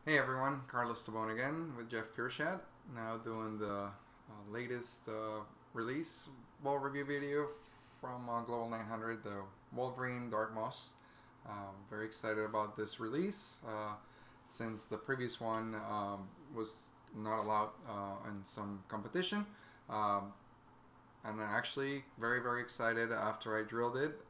Hey everyone, Carlos Tabone again with Jeff Piershat. Now doing the latest release ball review video from Global 900, the Wolverine Dark Moss. Very excited about this release since the previous one was not allowed in some competition. And I'm actually very excited after I drilled it.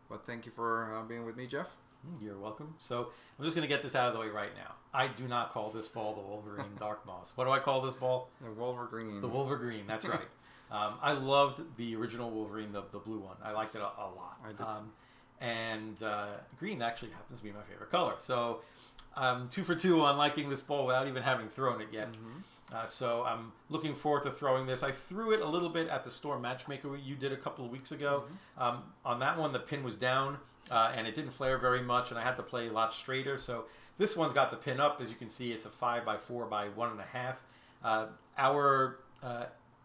But thank you for being with me, Jeff. You're welcome. So I'm just going to get this out of the way right now. I do not call this ball the Wolverine Dark Moss. What do I call this ball? The WolverGreen. The WolverGreen, that's right. I loved the original Wolverine, the blue one. I liked it a lot. I did too. And green actually happens to be my favorite color. So I'm 2 for 2 on liking this ball without even having thrown it yet. So I'm looking forward to throwing this. I threw it a little bit at the store matchmaker you did a couple of weeks ago. On that one, the pin was down and it didn't flare very much, and I had to play a lot straighter. So this one's got the pin up. As you can see, it's a 5x4 by 1.5. Our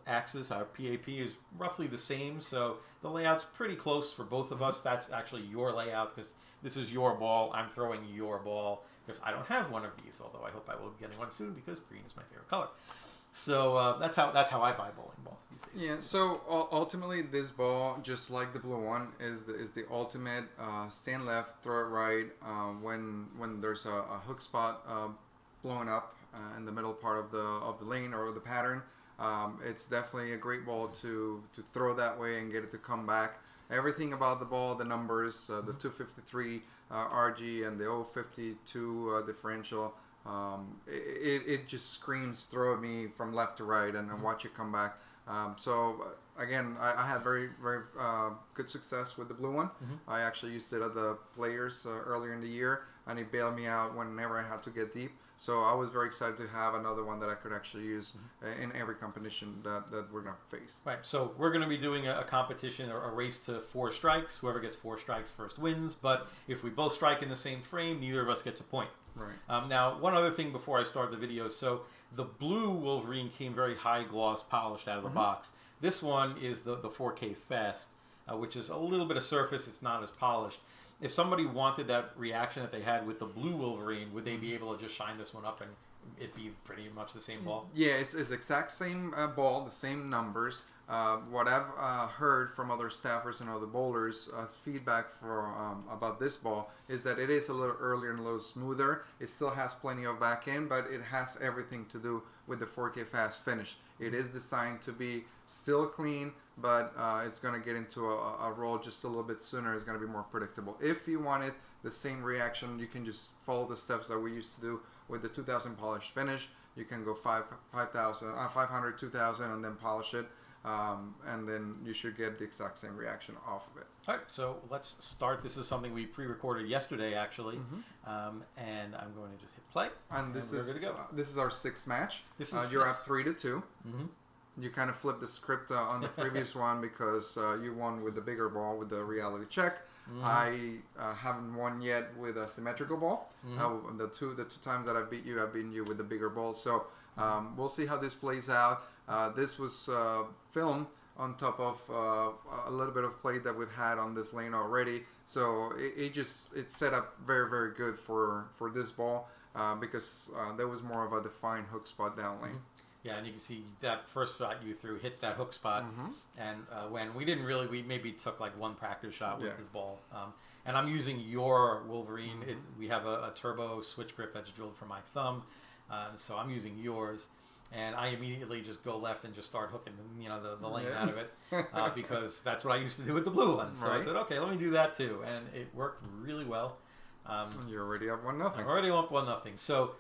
axis, our PAP, is roughly the same, so the layout's pretty close for both of us. That's actually your layout because this is your ball. I'm throwing your ball because I don't have one of these, although I hope I will be getting one soon because green is my favorite color. So that's how I buy bowling balls these days. Yeah. So ultimately, this ball, just like the blue one, is the ultimate stand left, throw it right. When there's a hook spot blowing up in the middle part of the lane or the pattern, it's definitely a great ball to throw that way and get it to come back. Everything about the ball, the numbers, the 253 RG and the 052 differential. It just screams throw at me from left to right and watch it come back. So again, I had very good success with the blue one. I actually used it at the Players earlier in the year, and it bailed me out whenever I had to get deep. So I was very excited to have another one that I could actually use in every competition that we're going to face. Right, so we're going to be doing a competition or a race to 4 strikes. Whoever gets 4 strikes first wins, but if we both strike in the same frame, neither of us gets a point. Right. Now, one other thing before I start the video. So the blue Wolverine came very high gloss polished out of the box. This one is the 4K Fast, which is a little bit of surface. It's not as polished. If somebody wanted that reaction that they had with the blue Wolverine, would they be able to just shine this one up and it'd be pretty much the same ball? Yeah, it's exact same ball, the same numbers. What I've heard from other staffers and other bowlers as feedback for about this ball is that it is a little earlier and a little smoother. It still has plenty of back end, but it has everything to do with the 4K Fast finish. It is designed to be still clean, but it's going to get into a roll just a little bit sooner. It's going to be more predictable. If you wanted the same reaction, you can just follow the steps that we used to do with the 2000 polished finish. You can go 500, 2000, and then polish it. And then you should get the exact same reaction off of it. All right, so let's start. This is something we pre-recorded yesterday, actually, and I'm going to just hit play. And this is good to go. This is our 6th match. This is you're up 3-2. You kind of flipped the script on the previous one because you won with the bigger ball with the reality check. I haven't won yet with a symmetrical ball. The two times that I've beaten you with the bigger ball. So we'll see how this plays out. This was filmed on top of a little bit of play that we've had on this lane already. So it's set up very good for this ball because there was more of a defined hook spot down lane. Yeah, and you can see that first shot you threw hit that hook spot, and when we maybe took like one practice shot with this ball. And I'm using your Wolverine. We have a turbo switch grip that's drilled for my thumb, so I'm using yours. And I immediately just go left and just start hooking, the lane out of it, because that's what I used to do with the blue one. So I said, okay, let me do that too, and it worked really well. You're already up 1-0. I'm already up 1-0. So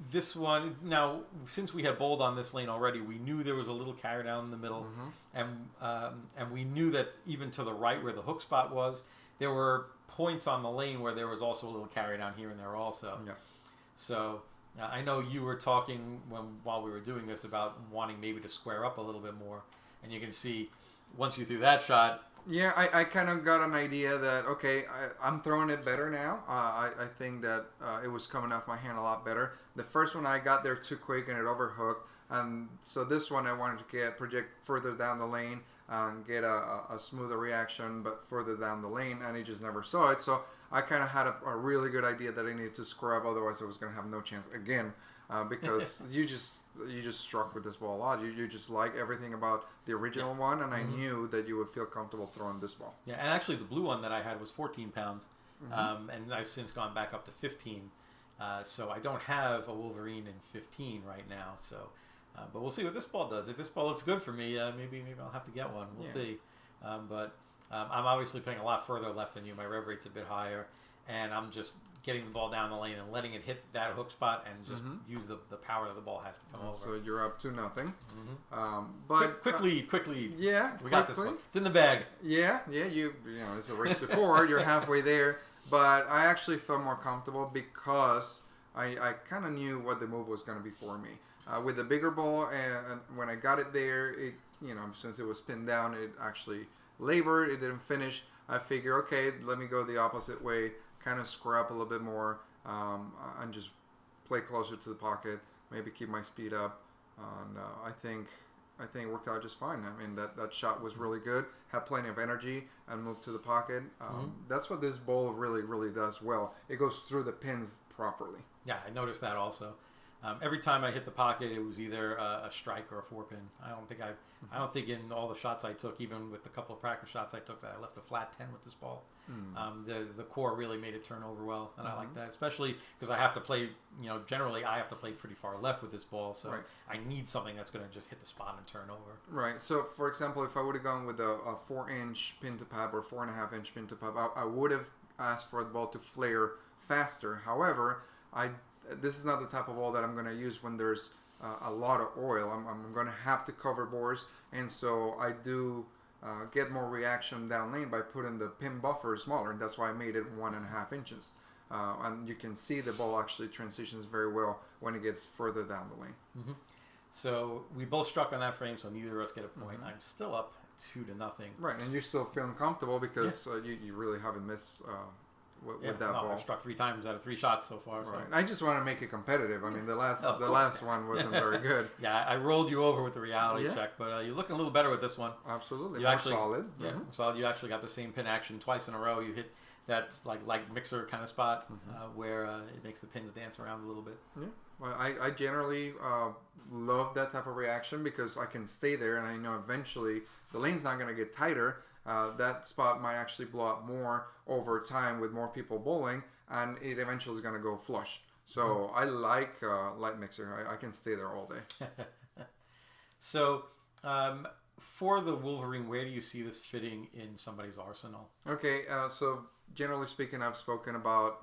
this one now, since we had bowled on this lane already, we knew there was a little carry down in the middle, and we knew that even to the right where the hook spot was, there were points on the lane where there was also a little carry down here and there also. Yes. So. I know you were talking while we were doing this about wanting maybe to square up a little bit more, and you can see once you threw that shot. Yeah, I kind of got an idea that, okay, I'm throwing it better now. I think that it was coming off my hand a lot better. The first one I got there too quick and it overhooked, and so this one I wanted to project further down the lane and get a smoother reaction, but further down the lane, and he just never saw it. So I kind of had a really good idea that I needed to square up, otherwise I was going to have no chance again. Because you just struck with this ball a lot. You just like everything about the original one, and I knew that you would feel comfortable throwing this ball. Yeah, and actually the blue one that I had was 14 pounds, and I've since gone back up to 15. So I don't have a Wolverine in 15 right now. So, but we'll see what this ball does. If this ball looks good for me, maybe I'll have to get one. We'll see. But I'm obviously playing a lot further left than you. My rev rate's a bit higher, and I'm just getting the ball down the lane and letting it hit that hook spot and just use the power that the ball has to come over. So you're up 2-0. But quickly. Yeah, we got this one. It's in the bag. Yeah. You know, it's a race to forward. You're halfway there. But I actually felt more comfortable because I kind of knew what the move was going to be for me. With the bigger ball, and when I got it there, it since it was pinned down, it actually labored. It didn't finish. I figure, okay, let me go the opposite way. Kind of square up a little bit more and just play closer to the pocket, maybe keep my speed up, and I think it worked out just fine. I mean, that shot was really good, had plenty of energy, and moved to the pocket. That's what this ball really does well. It goes through the pins properly. Yeah, I noticed that also. Every time I hit the pocket, it was either a strike or a 4-pin. I don't think in all the shots I took, even with the couple of practice shots I took, that I left a flat 10 with this ball. The core really made it turn over well, and I like that, especially because I have to play. Generally I have to play pretty far left with this ball, so I need something that's going to just hit the spot and turn over. Right. So, for example, if I would have gone with a 4-inch pin to pop or 4.5-inch pin to pop, I would have asked for the ball to flare faster. However, this is not the type of ball that I'm going to use when there's a lot of oil. I'm going to have to cover bores, and so I do get more reaction down lane by putting the pin buffer smaller, and that's why I made it 1.5 inches. And you can see the ball actually transitions very well when it gets further down the lane. So we both struck on that frame, so neither of us get a point. I'm still up 2-0. Right, and you're still feeling comfortable because you really haven't missed with that ball. I've struck 3 times out of 3 shots so far. So. Right. I just want to make it competitive. I mean, the last one wasn't very good. Yeah, I rolled you over with the reality check, but you're looking a little better with this one. Absolutely, more solid. Yeah, solid. You actually got the same pin action twice in a row. You hit that like mixer kind of spot where it makes the pins dance around a little bit. Yeah. Well, I generally love that type of reaction because I can stay there, and I know eventually the lane's not going to get tighter. That spot might actually blow up more over time with more people bowling, and it eventually is going to go flush. So I like light mixer. I can stay there all day. So for the Wolverine, where do you see this fitting in somebody's arsenal? Okay, so generally speaking, I've spoken about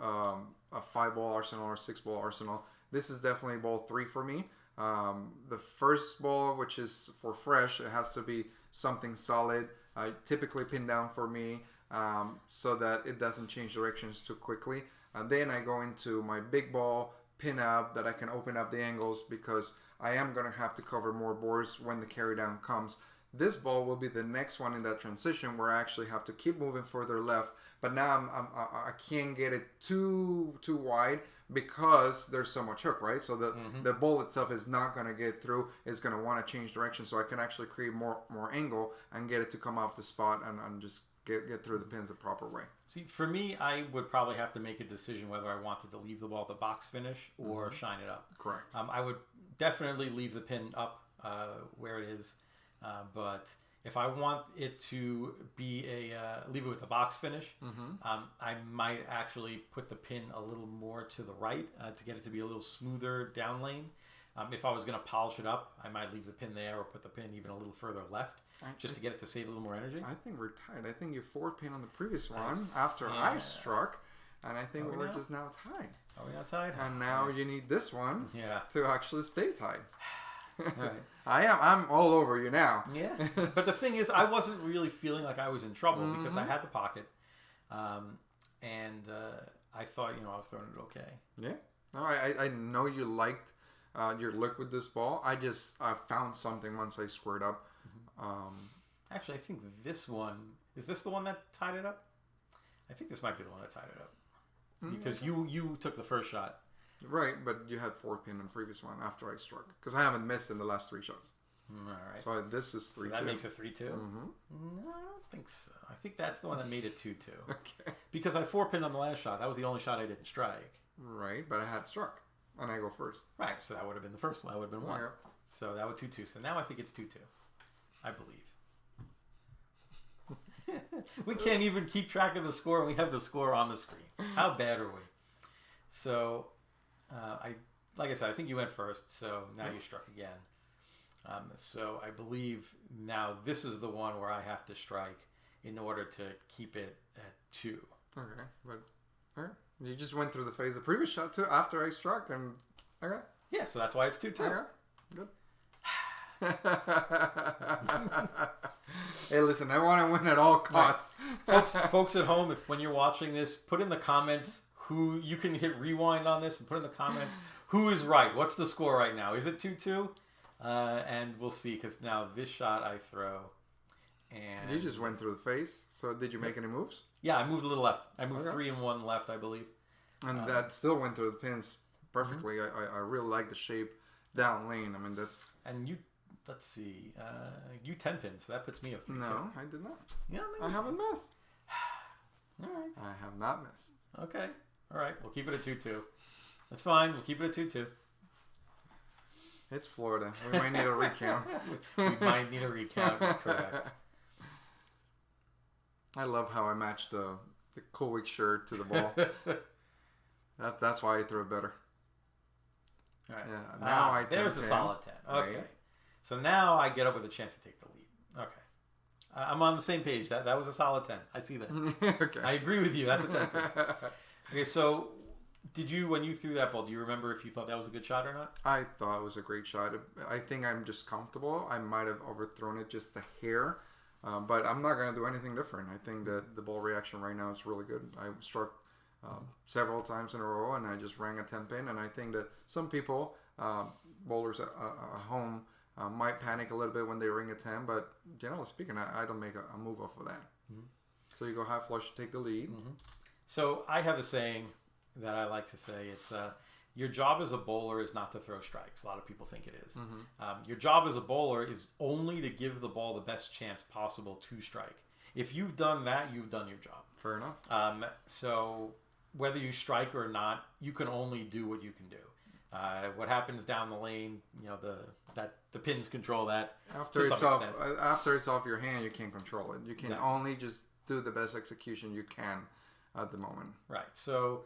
a 5-ball arsenal or 6-ball arsenal. This is definitely ball 3 for me. The first ball, which is for fresh, it has to be something solid. Typically pin down for me so that it doesn't change directions too quickly. And then I go into my big ball pin up that I can open up the angles because I am going to have to cover more boards when the carry down comes. This ball will be the next one in that transition where I actually have to keep moving further left. But now I can't get it too wide because there's so much hook, right? So the ball itself is not going to get through. It's going to want to change direction. So I can actually create more angle and get it to come off the spot and just get through the pins the proper way. See, for me, I would probably have to make a decision whether I wanted to leave the ball at the box finish or shine it up. Correct. I would definitely leave the pin up where it is. But if I want it to be leave it with the box finish, I might actually put the pin a little more to the right to get it to be a little smoother down lane. If I was going to polish it up, I might leave the pin there or put the pin even a little further left just to get it to save a little more energy. I think we're tied. I think you forward pin on the previous one after I struck, and I think we're just now tied. Are we not tied? And now you need this one to actually stay tied. Right. I'm all over you now. Yeah. But the thing is, I wasn't really feeling like I was in trouble because I had the pocket. And I thought, I was throwing it okay. Yeah. No, I know you liked your look with this ball. I found something once I squared up. Actually, I think this one, is this the one that tied it up? I think this might be the one that tied it up. Because you took the first shot. Right, but you had 4 pin in the previous one after I struck. Because I haven't missed in the last 3 shots. All right. So this is 3-2. So that makes it 3-2? Mm-hmm. No, I don't think so. I think that's the one that made it 2-2. Okay. Because I 4-pinned on the last shot. That was the only shot I didn't strike. Right, but I had struck. And I go first. Right, so that would have been the first one. That would have been 1. Yeah. So that would 2-2. So now I think it's 2-2. I believe. We can't even keep track of the score. We have the score on the screen. How bad are we? So, like I said, I think you went first. So now you struck again. So I believe now this is the one where I have to strike in order to keep it at 2. Okay, but all right. You just went through the phase of previous shot too after I struck, and okay. Yeah, so that's why it's 2-2. Okay, good. Hey, listen, I want to win at all costs. Right. Folks at home, if when you're watching this, put in the comments who you can hit rewind on this and put in the comments who is right. What's the score right now? Is it 2-2? And we'll see, because now this shot I throw, and You just went through the phase. So did you make any moves? yeah, I moved a little left. I moved Okay. 3 and 1 left, I believe. And that still went through the pins perfectly. I really like the shape down lane. I mean, that's... And you, let's see, you 10 pins, so that puts me at 3-2. No, I did not. Yeah, I haven't missed. All right. I have not missed. Okay. All right. We'll keep it at 2-2. That's fine. We'll keep it at 2-2. It's Florida. We might need a recount. We might need a recount. That's correct. I love how I matched the Coolwick shirt to the ball. That's why I threw it better. All right. Yeah, now I there's the 10, solid 10. Okay. right? So now I get up with a chance to take the lead. Okay. I'm on the same page. That was a solid 10. I see that. Okay. I agree with you. That's a 10. Okay, so did you, when you threw that ball, do you remember if you thought that was a good shot or not? I thought it was a great shot. I think I'm just comfortable. I might have overthrown it just a hair, but I'm not going to do anything different. I think that the ball reaction right now is really good. I struck several times in a row, and I just rang a 10-pin, and I think that some people, bowlers at home, might panic a little bit when they ring a 10, but generally speaking, I don't make a move off of that. Mm-hmm. So you go high flush, take the lead. Mm-hmm. So I have a saying that I like to say. It's your job as a bowler is not to throw strikes. A lot of people think it is. Mm-hmm. Your job as a bowler is only to give the ball the best chance possible to strike. If you've done that, you've done your job. Fair enough. So whether you strike or not, you can only do what you can do. What happens down the lane, the pins control that. After it's off your hand, you can't control it. You can only just do the best execution you can at the moment. Right. So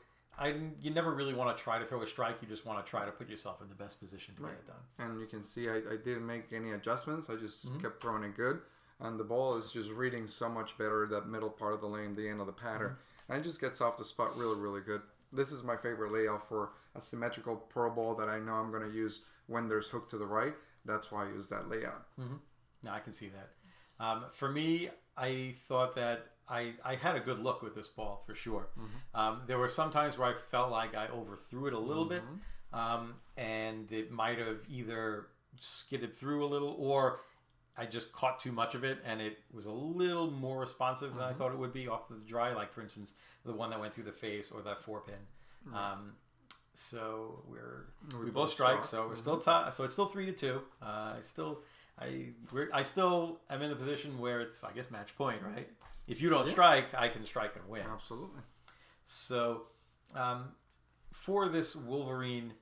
you never really want to try to throw a strike. You just want to try to put yourself in the best position to get it done. And you can see I didn't make any adjustments. I just kept throwing it good. And the ball is just reading so much better that middle part of the lane, the end of the pattern. And it just gets off the spot really, really good. This is my favorite layout for a symmetrical pearl ball that I know I'm going to use when there's hook to the right. That's why I use that layout. Mm-hmm. No, I can see that. For me, I thought that I had a good look with this ball for sure. Mm-hmm. There were some times where I felt like I overthrew it a little bit, and it might have either skidded through a little, or I just caught too much of it, and it was a little more responsive than I thought it would be off the dry. Like, for instance, the one that went through the face, or that 4-pin. So we both strike, so we're still tied. So it's still 3-2. I still am in the position where it's, I guess, match point, right? If you don't strike, I can strike and win. Absolutely. So for this Wolverine,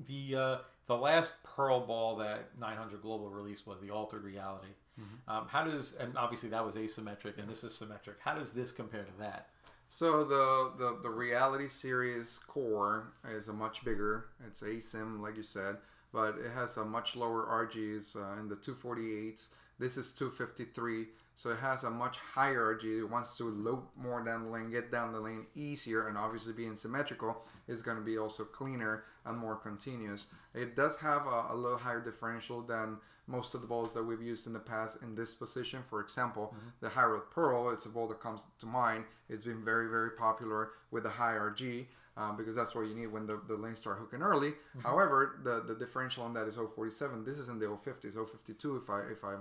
the last pearl ball that 900 Global released was the Altered Reality. Mm-hmm. And obviously that was asymmetric, and this is symmetric. How does this compare to that? So the Reality Series core is a much bigger. It's asym, like you said, but it has a much lower RGs in the 248s. This is 253, so it has a much higher RG. It wants to load more down the lane, get down the lane easier, and obviously being symmetrical is going to be also cleaner and more continuous. It does have a little higher differential than most of the balls that we've used in the past in this position. For example, the High Road Pearl, it's a ball that comes to mind. It's been very, very popular with the high RG because that's what you need when the lanes start hooking early. However, the differential on that is 047. This is in the 050s, 052 if I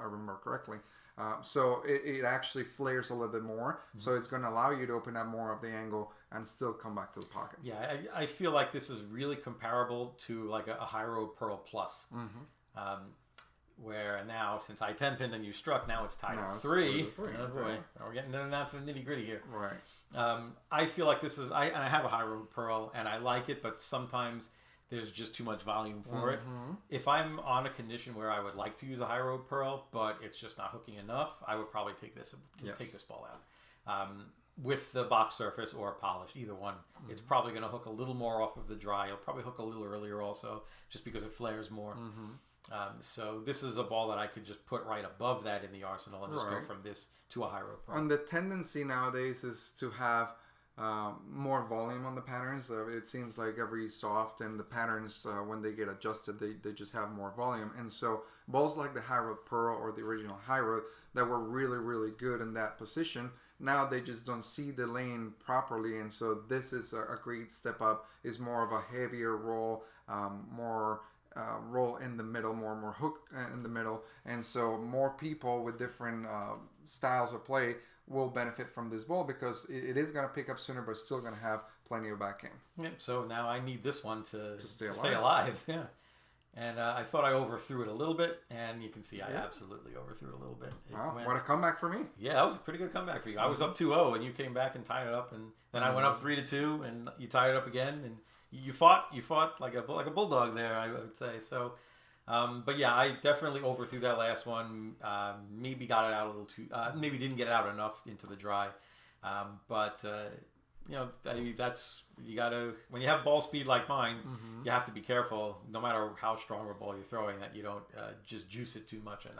remember correctly. So it actually flares a little bit more. So it's going to allow you to open up more of the angle and still come back to the pocket. Yeah, I feel like this is really comparable to like a High Road Pearl Plus. Where now, since I 10 pinned and you struck, now it's tied at 3. Oh boy, we're getting down to the nitty gritty here. Right. I feel like this is, I have a High Road Pearl and I like it, but sometimes there's just too much volume for it. If I'm on a condition where I would like to use a High Road Pearl, but it's just not hooking enough, I would probably take this ball out. With the box surface or polished, either one. It's probably going to hook a little more off of the dry. It'll probably hook a little earlier also, just because it flares more. So this is a ball that I could just put right above that in the arsenal and just go from this to a High Road Pearl. And the tendency nowadays is to have more volume on the patterns. It seems like every so often the patterns, when they get adjusted, they just have more volume. And so balls like the High Road Pearl or the original High Road that were really, really good in that position, now they just don't see the lane properly. And so this is a great step up. Is more of a heavier roll, more roll in the middle, more hook in the middle. And so more people with different styles of play will benefit from this ball because it is going to pick up sooner, but still going to have plenty of back end. Yep, so now I need this one to stay alive. Yeah. And I thought I overthrew it a little bit, and you can see I absolutely overthrew it a little bit. Wow, what a comeback for me. Yeah, that was a pretty good comeback for you. I was up 2-0, and you came back and tied it up, and then I went up 3-2, and you tied it up again, and you fought like a bulldog there, I would say. So, but yeah, I definitely overthrew that last one. Maybe got it out a little too. Maybe didn't get it out enough into the dry. But you know, that's you gotta when you have ball speed like mine, you have to be careful. No matter how strong a ball you're throwing, that you don't just juice it too much. And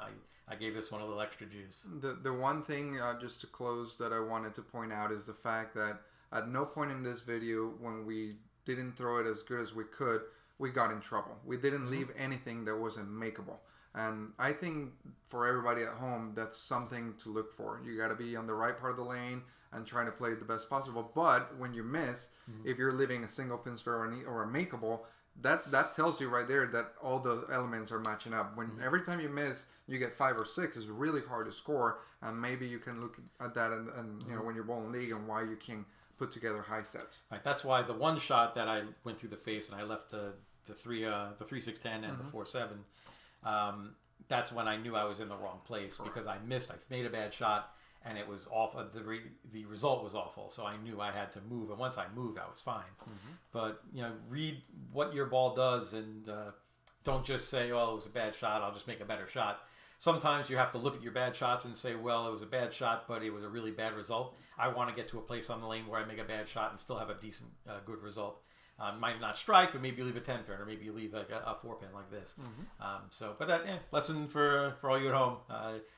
I gave this one a little extra juice. The one thing just to close that I wanted to point out is the fact that at no point in this video when we didn't throw it as good as we could, we got in trouble. We didn't leave anything that wasn't makeable. And I think for everybody at home, that's something to look for. You got to be on the right part of the lane and trying to play it the best possible. But when you miss, if you're leaving a single pin spare or a makeable, that tells you right there that all the elements are matching up. When every time you miss, you get 5 or 6, it's really hard to score. And maybe you can look at that and you know, when you're bowling league and why you can put together high sets. Right. That's why the one shot that I went through the face and I left the 3-6-10 and the 4-7. That's when I knew I was in the wrong place because I missed. I made a bad shot and it was awful. The result was awful. So I knew I had to move. And once I moved, I was fine. But you know, read what your ball does and don't just say, "Oh, it was a bad shot. I'll just make a better shot." Sometimes you have to look at your bad shots and say, well, it was a bad shot, but it was a really bad result. I want to get to a place on the lane where I make a bad shot and still have a decent, good result. Might not strike, but maybe you leave a 10 pin or maybe you leave like a 4 pin like this. But that lesson for all you at home.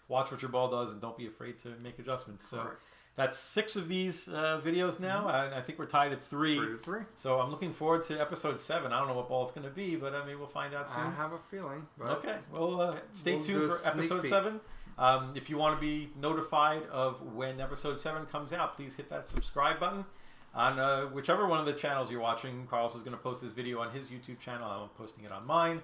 Watch what your ball does and don't be afraid to make adjustments. So that's 6 of these videos now. I think we're tied at 3. 3-3. So I'm looking forward to episode 7. I don't know what ball it's going to be, but I mean, we'll find out soon. I have a feeling. But okay. Well, stay tuned for episode 7. If you want to be notified of when episode 7 comes out, please hit that subscribe button on whichever one of the channels you're watching. Carlos is going to post this video on his YouTube channel. I'm posting it on mine.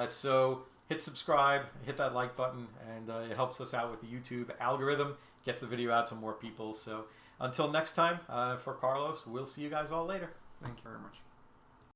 So hit subscribe, hit that like button, and it helps us out with the YouTube algorithm. Gets the video out to more people. So until next time, for Carlos, we'll see you guys all later. Thank you very much.